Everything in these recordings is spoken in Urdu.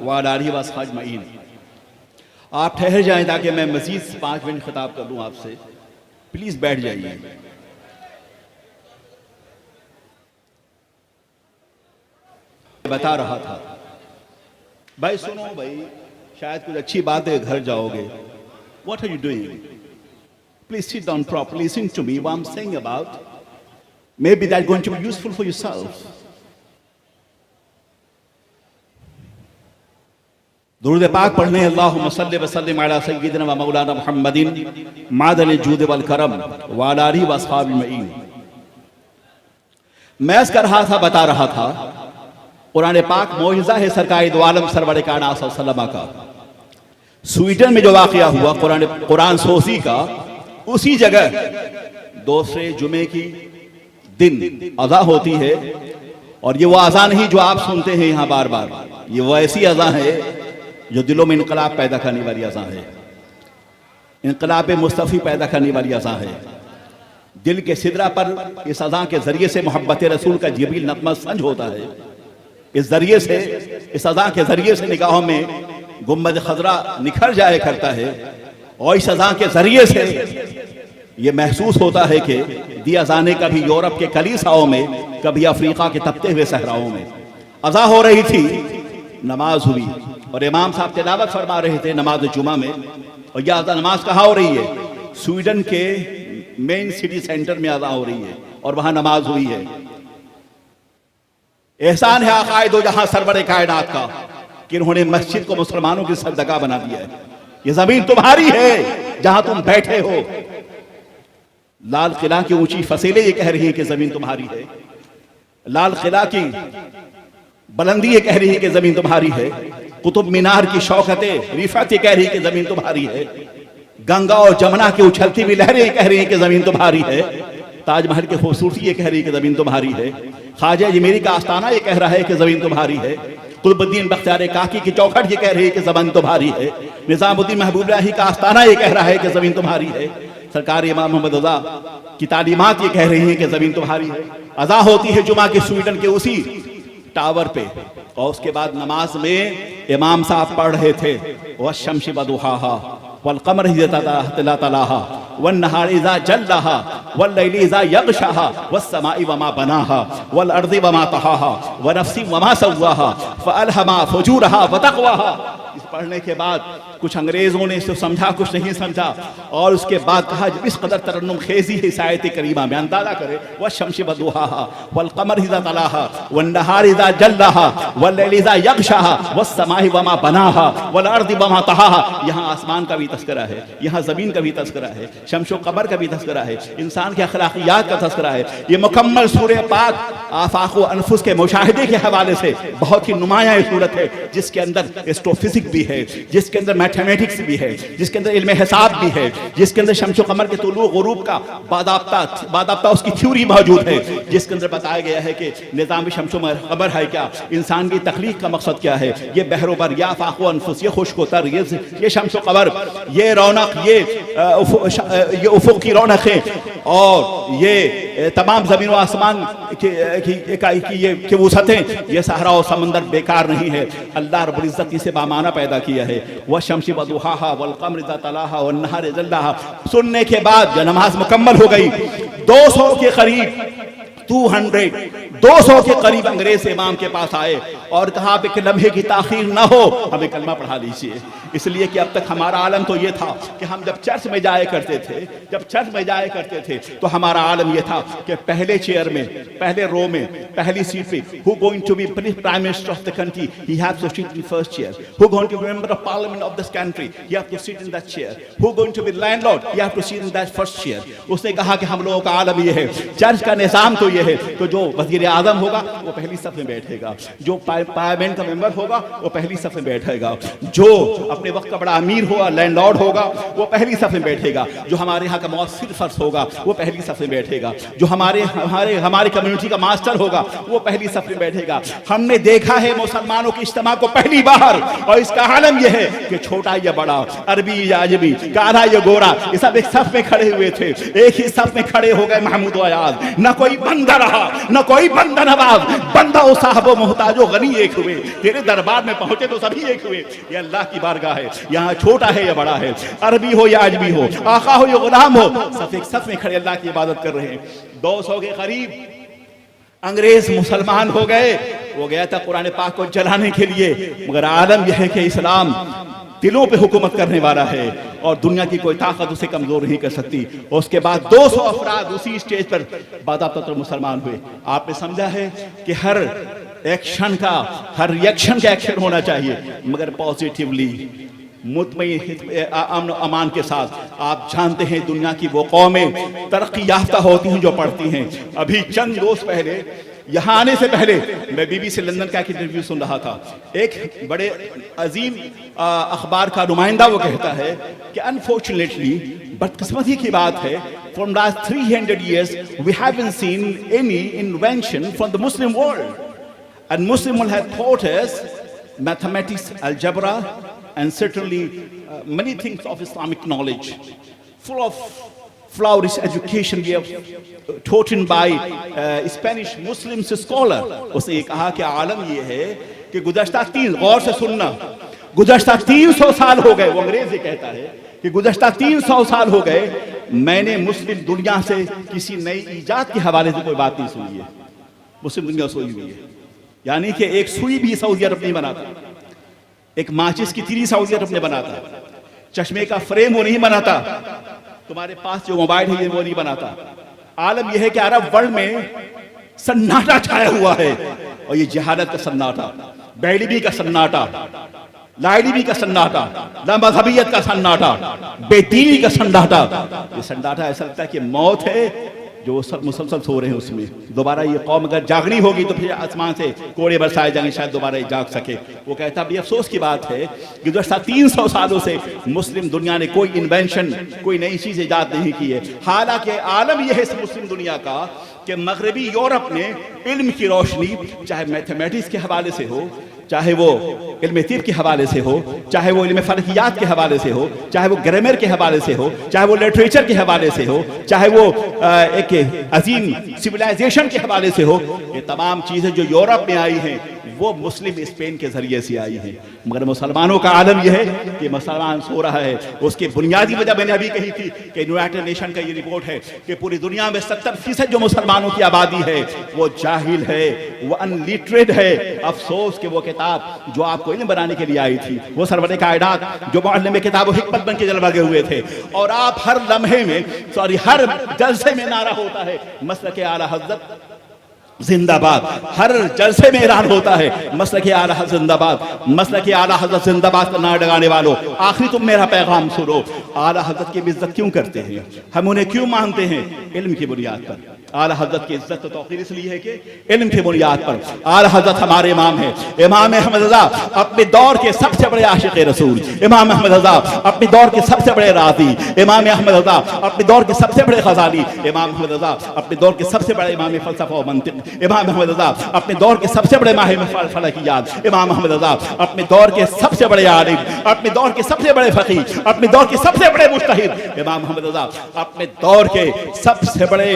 وعلی آلہ وصحبہ اجمعین۔ آپ ٹھہر جائیں تاکہ میں مزید 5 منٹ خطاب کر لوں آپ سے، پلیز بیٹھ جائیے۔ بتا رہا تھا بھائی، سنو بھائی، شاید کچھ اچھی بات ہے، گھر جاؤ گے۔ What are you doing? Please sit down properly, listen to me what I'm saying about. Maybe that's going to be useful for yourself. درود پاک پڑھنے اللہم صلی وسلم علی سیدنا و مولانا محمد معدن الجود والکرم وعلی آلہ وصحبہ اجمعین۔ میں اس کا رہا تھا، بتا رہا تھا، قرآن پاک معجزہ ہے سرکار دو عالم سرور کائنات صلی اللہ علیہ وسلم کا۔ سویڈن میں جو واقعہ ہوا قرآن سوزی کا، اسی جگہ دوسرے جمعے کی دن اذان ہوتی ہے، اور یہ وہ اذان نہیں جو آپ سنتے ہیں یہاں بار بار، یہ وہ ایسی اذان ہے جو دلوں میں انقلاب پیدا کرنے والی اذان ہے، انقلاب مصطفی پیدا کرنے والی اذان ہے۔ دل کے صدرہ پر اس اذان کے ذریعے سے محبت رسول کا جبریل نغمہ سنج ہوتا ہے، اس ذریعے سے، اس اذان کے ذریعے سے نگاہوں میں گنبد خضرا نکھر جائے کرتا ہے، اور اس اذان کے ذریعے سے یہ محسوس ہوتا ہے کہ دی اذانیں کبھی یورپ کے کلیساؤں میں، کبھی افریقہ کے تپتے ہوئے صحراؤں میں۔ اذان ہو رہی تھی، نماز ہوئی، اور امام صاحب تلاوت فرما رہے تھے نماز جمعہ میں، اور یہ نماز کہاں ہو رہی ہے؟ سویڈن کے مین سٹی سینٹر میں اذان ہو رہی ہے، اور وہاں نماز ہوئی ہے۔ احسان ہے آقائے دو جہاں سرور کائنات کا کہ انہوں نے مسجد کو مسلمانوں کی سجدگاہ بنا دیا ہے۔ یہ زمین تمہاری ہے جہاں تم بیٹھے ہو۔ لال قلعہ کی اونچی فصیلیں یہ کہہ رہی ہیں کہ زمین تمہاری ہے، لال قلعہ کی بلندی یہ کہہ رہی ہے کہ زمین تمہاری ہے، قطب مینار کی شوکت رفعت یہ کہہ رہی ہے کہ زمین تمہاری ہے، گنگا اور جمنا کی اچھلتی ہوئی لہریں یہ کہہ رہی ہیں کہ زمین تمہاری ہے، تاج محل کی خوبصورتی یہ کہہ رہی ہے کہ زمین تمہاری ہے، خواجہ اجمیری کا آستانہ یہ کہہ رہا ہے کہ زمین تمہاری ہے، قطب الدین بختیار کاکی کی چوکھٹ یہ کہہ رہی ہے کہ زمین تمہاری ہے، نظام الدین محبوب اللہ کا آستانہ یہ کہہ رہا ہے کہ زمین تمہاری ہے، سرکار امام محمد رضا کی تعلیمات یہ کہہ رہی ہیں کہ زمین تمہاری ہے۔ اذان ہوتی ہے جمعہ کے سویڈن کے اسی ٹاور پہ، اور اس کے بعد نماز میں امام صاحب پڑھ رہے تھے والشمس وضحاها والقمر اذا تلاها والنهار اذا جلاها والليل اذا يغشاها والسماء وما بناها والارض وما طحاها ونفس وما سواها فالهمها فجورها وتقواها۔ اس پڑھنے کے بعد کچھ انگریزوں نے اسے سمجھا، کچھ نہیں سمجھا، اور اس کے بعد کہا جب اس قدر ترنم خیزی ہے اس آیت کریمہ میں، اندازہ کرے والشمس وضحاها والقمر اذا تلاها والنهار اذا جلاها والليل اذا يغشاها والسماء وما بناها والارض وما طحاها۔ یہاں آسمان کا بھی تذکرہ ہے، یہاں زمین کا بھی تذکرہ ہے، شمس و قمر کا بھی تذکرہ ہے، انسان کے اخلاقیات کا تذکرہ ہے۔ یہ مکمل سورہ پاک آفاق و انفس کے مشاہدے کے حوالے سے بہت ہی نمایاں صورت ہے، جس کے اندر ایسٹروفزکس بھی ہے، جس کے اندر میتھمیٹکس بھی ہے، جس کے اندر علم حساب بھی ہے، جس کے اندر شمس و قمر کے طلوع غروب کا باضابطہ اس کی تھیوری موجود ہے، جس کے اندر بتایا گیا ہے کہ نظام شمس و قمر ہے کیا، انسان کی تخلیق کا مقصد کیا ہے، یہ بحر و بر، یہ آفاق و انفس، یہ خشک و تر، یہ شمس و قمر، یہ رونق، یہ افق کی رونق ہے، اور یہ تمام زمین و آسمان کی وسعتیں، یہ صحرا و سمندر بیکار نہیں ہے۔ اللہ رب العزت اسے بامانہ پیدا کیا ہے۔ والشمس وضحاها والقمر اذا تلاها والنهار اذا جلاها۔ سننے کے بعد جب نماز مکمل ہو گئی، 200 کے قریب 200 کے قریب انگریز امام کے پاس آئے اور کہا کہ لمحے کی تاخیر نہ ہو، ہمیں کلمہ پڑھا لیجیے، اس لیے کہ اب تک ہمارا عالم تو یہ تھا کہ ہم جب چرچ میں جائے کرتے تھے تو ہمارا عالم یہ تھا کہ پہلے چیئر میں، پہلے رو میں، پہلی سیٹ پہ who going to be prime minister of the country, he has to sit in the first chair. Who going to be member of parliament of this country, he has to sit in that chair. Who going to be landlord, he has to sit in that first chair. اس نے کہا کہ ہم لوگوں کا عالم یہ ہے، چرچ کا نظام تو یہ ہے، تو جو وزیر اعظم ہوگا وہ پہلی صف میں بیٹھے گا، جو پارلیمنٹ کا ممبر ہوگا وہ پہلی صف میں بیٹھے گا، جو اپنے وقت کا بڑا امیر ہوگا، لینڈ لارڈ ہوگا، وہ پہلی صف میں بیٹھے گا، جو ہمارے یہاں کا مؤثر فرد ہوگا وہ پہلی صف میں بیٹھے گا، جو ہماری کمیونٹی کا ماسٹر ہوگا وہ پہلی صف میں بیٹھے گا۔ ہم نے دیکھا ہے مسلمانوں کی اجتماع کو پہلی بار، اور اس کا عالم یہ ہے کہ چھوٹا یا بڑا، عربی یا عجمی، کالا یا گورا، یہ سب ایک صف میں کھڑے ہوئے تھے، ایک ہی صف میں کھڑے ہو گئے محمود و ایاز، نہ کوئی بندہ رہا، نہ کوئی بندہ نواز، بندہ و صاحب و محتاج و غنی ایک ہوئے، تیرے دربار میں پہنچے تو سبھی ایک ہوئے. یہ اللہ کی بارگاہ ہے، یہاں چھوٹا ہے یا بڑا ہے، عربی ہو یا عجمی ہو، آقا ہو یا غلام ہو، سب ایک صف میں کھڑے اللہ کی عبادت کر رہے ہیں. 200 کے قریب انگریز مسلمان ہو گئے. وہ گیا تھا قرآن پاک کو جلانے کے لیے، مگر عالم یہ ہے کہ اسلام دلوں پہ حکومت کرنے والا ہے اور دنیا کی کوئی طاقت اسے کمزور نہیں کر سکتی. اور اس کے بعد 200 افراد اسی اسٹیج پر باضابطہ مسلمان ہوئے. آپ نے سمجھا ہے کہ ہر ایکشن کا ایکشن ہونا چاہیے، مگر پازیٹیولی، مطمئن امن و امان کے ساتھ. آپ جانتے ہیں دنیا کی وہ قومیں ترقی یافتہ ہوتی ہیں جو پڑھتی ہیں. ابھی چند روز پہلے یہاں آنے سے پہلے میں بی بی سی لندن کا ایک انٹرویو سن رہا تھا. ایک بڑے عظیم اخبار کا نمائندہ وہ کہتا ہے کہ انفارچونیٹلی، بدقسمتی کی بات ہے، from last 300 years we haven't seen any invention from the Muslim world. And Muslim world have taught us mathematics, algebra, and certainly many things of Islamic knowledge, full of flourish education we have taught by Spanish Muslim scholar. اس نے کہا کہ عالم یہ ہے کہ گزشتہ غور سے سننا، گزشتہ 300 سال ہو گئے. وہ انگریز یہ کہتا ہے کہ گزشتہ 300 سال ہو گئے میں نے مسلم دنیا سے کسی نئی ایجاد کے حوالے سے کوئی بات نہیں سنی ہے. مسلم دنیا سوئی ہوئی ہے، یعنی کہ ایک سوئی بھی سعودی عرب نہیں بناتا، ایک ماچس کی تیری سعودی عرب نے بناتا، چشمے کا فریم وہ نہیں بناتا، تمہارے پاس جو موبائل ہے یہ وہ نہیں بناتا. عالم یہ ہے کہ عرب ورلڈ میں سناٹا چھایا ہوا ہے، اور یہ جہالت کا سناٹا، بیڑی کا سناٹا، لائڈی کا سناٹا، لامذہبیت کا سناٹا، بے دینی کا سناٹا. یہ سناٹا ایسا لگتا ہے کہ موت ہے جو سب مسلسل سو رہے ہیں اس میں. دوبارہ یہ قوم اگر جاگنی ہوگی تو پھر آسمان سے کوڑے برسائے جائیں گے، شاید دوبارہ یہ جاگ سکے. وہ کہتا ہے افسوس کی بات ہے کہ گزشتہ 300 سالوں سے مسلم دنیا نے کوئی انوینشن، کوئی نئی چیز ایجاد نہیں کی ہے. حالانکہ عالم یہ ہے اس مسلم دنیا کا کہ مغربی یورپ نے علم کی روشنی، چاہے میتھمیٹکس کے حوالے سے ہو، چاہے وہ علم طب کے حوالے سے ہو، چاہے وہ علم فلکیات کے حوالے سے ہو، چاہے وہ گرامر کے حوالے سے ہو، چاہے وہ لٹریچر کے حوالے سے ہو، چاہے وہ ایک عظیم سویلائزیشن کے حوالے سے ہو، یہ تمام چیزیں جو یورپ میں آئی ہیں وہ مسلم اسپین کے ذریعے سے آئی ہیں. مگر مسلمانوں کا عالم یہ ہے کہ مسلمان سو رہا ہے. اس کی بنیادی وجہ میں نے ابھی کہی تھی کہ یونائٹڈ نیشن کا یہ رپورٹ ہے کہ پوری دنیا میں 70% جو مسلمانوں کی آبادی ہے وہ جاہل ہے، وہ انلیٹریٹ ہے. افسوس کہ وہ کتاب جو آپ کو علم بنانے کے لیے آئی تھی، وہ سرور کائنات جو معلم کتاب و حکمت بن کے جلوہ گئے ہوئے تھے، اور آپ ہر لمحے میں ہر جلسے میں نعرہ ہوتا ہے مسلک اعلیٰ حضرت زندہ باد. ہر جلسے میں اعلان ہوتا ہے مسلک اعلیٰ حضرت زندہ باد، مسلک اعلیٰ حضرت زندہ باد کا نعرہ لگانے والوں آخری تم میرا پیغام سنو. اعلیٰ حضرت کی عزت کیوں کرتے ہیں ہم، انہیں کیوں مانتے ہیں؟ علم کی بنیاد پر. اعلیٰ حضرت کی عزت و توقیر اس لیے ہے کہ علم کی بنیاد پر. اعلیٰ حضرت ہمارے امام ہیں، امام احمد رضا اپنے دور کے سب سے بڑے عاشق رسول، امام احمد رضا اپنے دور کے سب سے بڑے راضی، امام احمد رضا اپنے دور کے سب سے بڑے غزالی، امام احمد رضا اپنے دور کے سب سے بڑے امام فلسفہ و منطق، امام احمد رضا اپنے دور کے سب سے بڑے ماہر فلکیات، امام احمد رضا اپنے دور کے سب سے بڑے عالم، اپنے دور کے سب سے بڑے فقیہ، اپنے دور کے سب سے بڑے مجتہد، امام احمد رضا اپنے دور کے سب سے بڑے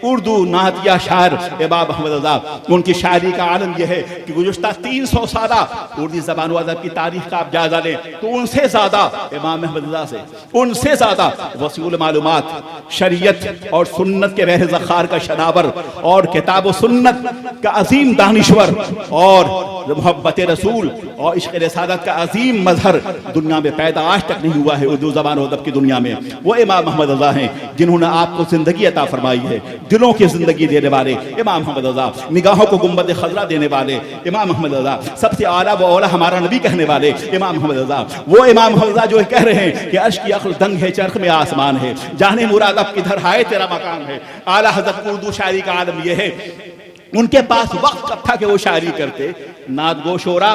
اردو نعتیہ شاعر امام احمد رضا. ان کی شاعری کا عالم یہ ہے کہ گزشتہ 300 سالہ اردو زبان و ادب کی تاریخ کا آپ جائزہ لیں تو ان سے زیادہ امام احمد رضا سے، ان سے زیادہ وسیع معلومات، شریعت اور سنت کے بحر ذخار کا شناور اور کتاب و سنت کا عظیم دانشور اور محبت رسول اور عشق رسالت کا عظیم مظہر دنیا میں پیدا آج تک نہیں ہوا ہے اردو زبان و ادب کی دنیا میں. وہ امام احمد رضا ہیں جنہوں نے آپ کو زندگی عطا فرمائی ہے، دلوں کی زندگی دینے والے امام احمد رضا، نگاہوں کو گنبد خضرا دینے والے امام احمد رضا، سب سے اعلیٰ و اولا ہمارا نبی کہنے والے امام احمد رضا. وہ امام احمد رضا جو کہہ رہے ہیں کہ عرش کی عقل دنگ ہے، چرخ میں آسمان ہے، جانے مراد اب کدھر ہے تیرا مقام ہے. اعلیٰ حضرت اردو شاعری کا عالم یہ ہے. ان کے پاس وقت کب تھا کہ وہ شاعری کرتے؟ نعت گو شعرا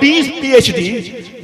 20 PhD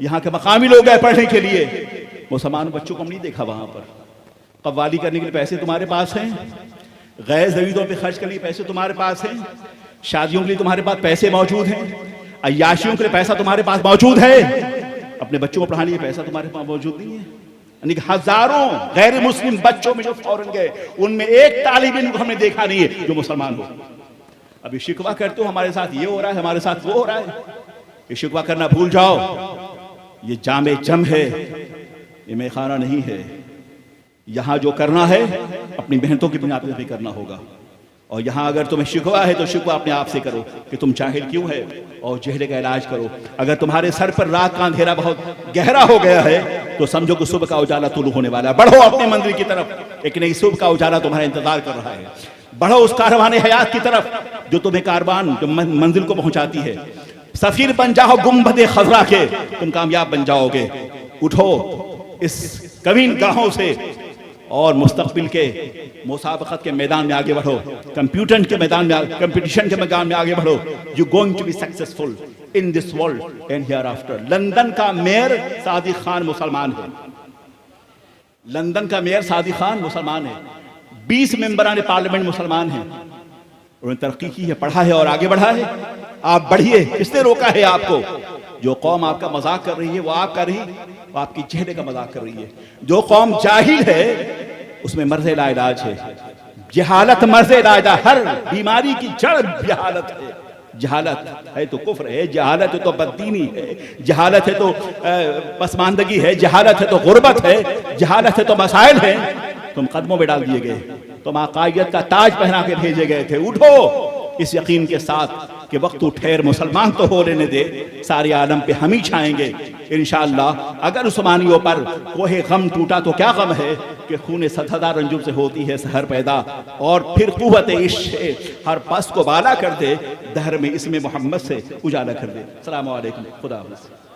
یہاں کے مقامی لوگ گئے پڑھنے کے لیے، مسلمان بچوں کو ہم نہیں دیکھا وہاں پر۔ قوالی کرنے کے لیے پیسے تمہارے پاس ہیں، غیر ضروریوں پہ خرچ کرنے کے لیے پیسے تمہارے پاس ہیں، شادیوں کے لیے تمہارے پاس پیسے موجود ہیں، عیاشیوں کے لیے پیسہ تمہارے پاس موجود ہے، اپنے بچوں کو پڑھانے کے لیے پیسہ تمہارے پاس موجود نہیں ہے۔ یعنی کہ ہزاروں غیر مسلم بچوں میں جو فورن گئے، ان میں ایک طالب علم کو ہم نے دیکھا نہیں ہے جو مسلمان ہو۔ ابھی شکوہ کرتے ہو ہمارے ساتھ یہ ہو رہا ہے، ہمارے ساتھ وہ ہو رہا ہے، یہ شکوہ کرنا بھول جاؤ۔ یہ جام جم ہے، یہ میخانہ نہیں ہے۔ یہاں جو کرنا ہے اپنی محنتوں کی بنیاد پہ کرنا ہوگا، اور یہاں اگر تمہیں شکوہ ہے تو شکوہ اپنے آپ سے کرو کہ تم جاہل کیوں ہے، اور جہل کا علاج کرو۔ اگر تمہارے سر پر رات کا اندھیرا بہت گہرا ہو گیا ہے تو سمجھو کہ صبح کا اجالا طلوع ہونے والا ہے۔ بڑھو اپنی منزل کی طرف، ایک نئی صبح کا اجالا تمہارا انتظار کر رہا ہے۔ بڑھو اس کاروان حیات کی طرف جو تمہیں کاروان جو منزل کو پہنچاتی ہے۔ سفیر بن جاؤ گنبد خضرا کے، تم کامیاب بن جاؤ گے۔ اٹھو اس کمین گاہوں سے اور مستقبل کے مسابقت کے میدان میں آگے بڑھو، کمپٹیشن کے میدان میں آگے بڑھو۔ You going to be successful in this world and hereafter۔ London کا میئر صادق خان مسلمان ہے، لندن کا میئر صادق خان مسلمان ہے، 20 ممبران پارلیمنٹ مسلمان ہیں، انہوں نے ترقی کی ہے، پڑھا ہے اور آگے بڑھا ہے۔ آپ بڑھیے، کس نے روکا ہے آپ کو؟ جو قوم آپ کا مذاق کر رہی ہے وہ آپ وہ آپ کی چہرے کا مذاق کر رہی ہے۔ جو قوم جاہل ہے اس میں مرض لا علاج ہے، جہالت مرض علاج ہے۔ ہر بیماری کی جڑ جہالت ہے۔ جہالت ہے تو کفر ہے، جہالت ہے تو بددینی ہے، جہالت ہے تو پسماندگی ہے، جہالت ہے تو غربت ہے، جہالت ہے تو مسائل ہیں۔ تم قدموں میں ڈال دیے گئے، تم عقائدت کا تاج پہنا کے بھیجے گئے تھے۔ اٹھو اس یقین کے ساتھ کہ وقت تو ٹھہر، مسلمان تو ہو لینے دے، سارے عالم پہ ہم ہی چھائیں گے انشاءاللہ۔ اگر عثمانیوں پر کوہ غم ٹوٹا تو کیا غم ہے کہ خون 100,000 رنجوں سے ہوتی ہے سحر پیدا، اور پھر قوت عشق ہر پس کو بالا کر دے، دہر میں اسم محمد سے اجالا کر دے۔ السلام علیکم، خدا حافظ۔